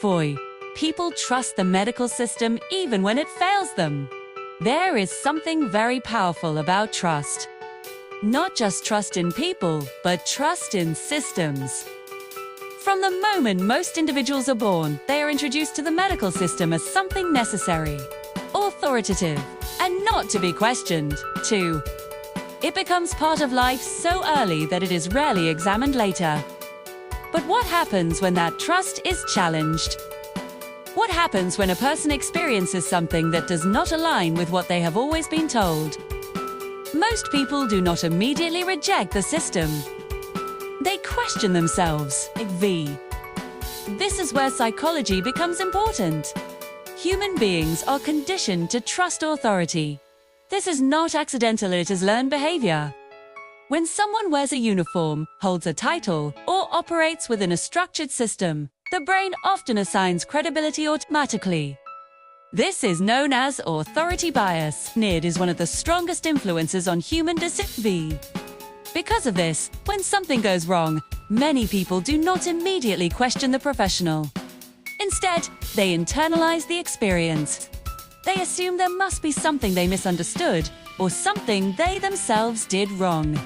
Boy, people trust the medical system even when it fails them. There is something very powerful about trust. Not just trust in people, but trust in systems. From the moment most individuals are born, they are introduced to the medical system as something necessary, authoritative, and not to be questioned. 2. It becomes part of life so early that it is rarely examined later. But what happens when that trust is challenged? What happens when a person experiences something that does not align with what they have always been told? Most people do not immediately reject the system. They question themselves. This is where psychology becomes important. Human beings are conditioned to trust authority. This is not accidental, it is learned behavior. When someone wears a uniform, holds a title, or operates within a structured system, the brain often assigns credibility automatically. This is known as authority bias. It is one of the strongest influences on human decision. Because of this, when something goes wrong, many people do not immediately question the professional. Instead, they internalize the experience. They assume there must be something they misunderstood or something they themselves did wrong.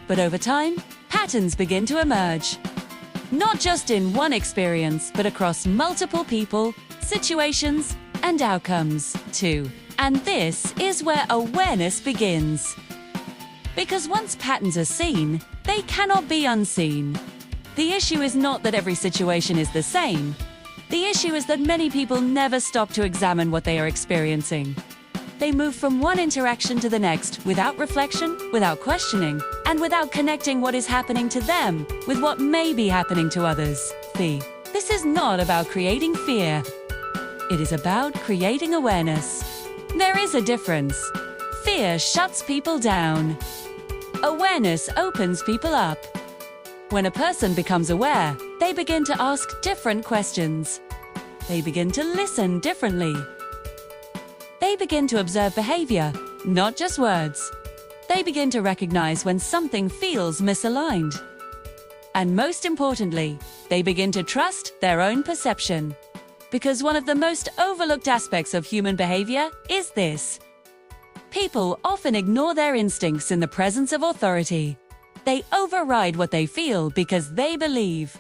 But over time, patterns begin to emerge. Not just in one experience, but across multiple people, situations, and outcomes, too. And this is where awareness begins. Because once patterns are seen, they cannot be unseen. The issue is not that every situation is the same. The issue is that many people never stop to examine what they are experiencing. They move from one interaction to the next without reflection, without questioning, and without connecting what is happening to them with what may be happening to others. This is not about creating fear. It is about creating awareness. There is a difference. Fear shuts people down. Awareness opens people up. When a person becomes aware, they begin to ask different questions. They begin to listen differently. They begin to observe behavior, not just words. They begin to recognize when something feels misaligned. And most importantly, they begin to trust their own perception. Because one of the most overlooked aspects of human behavior is this. People often ignore their instincts in the presence of authority. They override what they feel because they believe